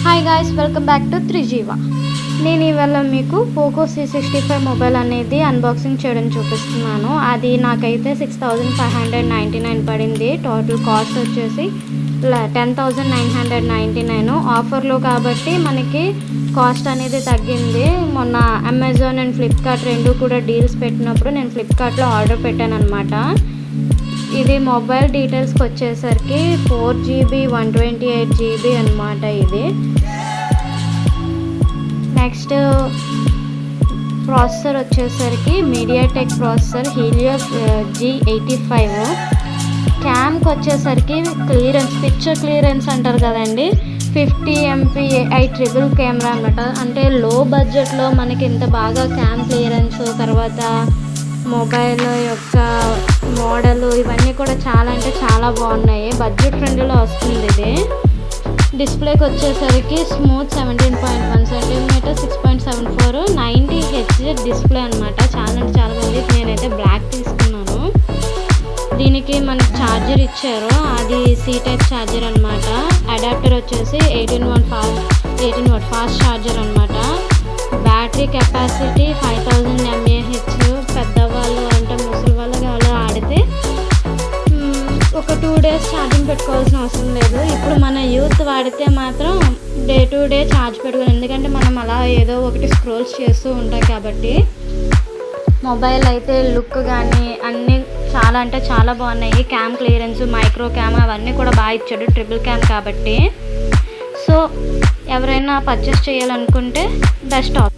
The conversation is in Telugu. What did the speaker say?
Hi guys, welcome back to Trijeeva. నేను ఇవాళ మీకు పోకో C65 మొబైల్ అనేది అన్బాక్సింగ్ చేయడం చూపిస్తున్నాను. అది నాకైతే 6599 పడింది. టోటల్ కాస్ట్ వచ్చేసి 10,999. ఆఫర్లో కాబట్టి మనకి కాస్ట్ అనేది తగ్గింది. మొన్న అమెజాన్ అండ్ ఫ్లిప్కార్ట్ రెండు కూడా డీల్స్ పెట్టినప్పుడు నేను ఫ్లిప్కార్ట్లో ఆర్డర్ పెట్టాను అనమాట. ఇది మొబైల్ డీటెయిల్స్కి వచ్చేసరికి 4GB 128GB అనమాట. ఇది నెక్స్ట్ ప్రాసెసర్ వచ్చేసరికి మీడియాటెక్ ప్రాసెసర్ హీలియో G85. క్యామ్కి వచ్చేసరికి క్లియరెన్స్, పిక్చర్ క్లియరెన్స్ అంటారు కదండి, 50 MP ట్రిపుల్ కెమెరా అనమాట. అంటే లో బడ్జెట్లో మనకి ఇంత బాగా క్యామ్ క్లియరెన్స్, తర్వాత మొబైల్ యొక్క మోడల్ ఇవన్నీ కూడా చాలా అంటే చాలా బాగున్నాయి. బడ్జెట్ ఫ్రెండ్లీలో వస్తుంది. ఇది డిస్ప్లేకి వచ్చేసరికి స్మూత్ 17.1 సెంటీమీటర్ 6.74 90Hz డిస్ప్లే అనమాట. చాలా అంటే చాలా బాగుంది. నేనైతే బ్లాక్ తీసుకున్నాను. దీనికి మనకి ఛార్జర్ ఇచ్చారు, అది C టైప్ ఛార్జర్ అనమాట. అడాప్టర్ వచ్చేసి 18 వాట్ ఫాస్ట్ ఛార్జర్ అనమాట. Battery capacity 5000 mAh. పెద్దవాళ్ళు అంటే ముసలి వాళ్ళు వాళ్ళు ఆడితే ఒక 2 days ఛార్జింగ్ పెట్టుకోవాల్సిన అవసరం లేదు. ఇప్పుడు మన యూత్ వాడితే మాత్రం డే టు డే ఛార్జ్ పెట్టుకోవాలి, ఎందుకంటే మనం అలా ఏదో ఒకటి స్క్రోల్స్ చేస్తూ ఉంటాం కాబట్టి. మొబైల్ అయితే లుక్ కానీ అన్నీ చాలా అంటే చాలా బాగున్నాయి. క్యామ్ క్లియరెన్స్, మైక్రో క్యామ్ అవన్నీ కూడా బాగా ఇచ్చాడు, ట్రిపుల్ క్యామ్ కాబట్టి. సో ఎవరైనా పర్చేస్ చేయాలనుకుంటే బెస్ట్ ఆప్షన్.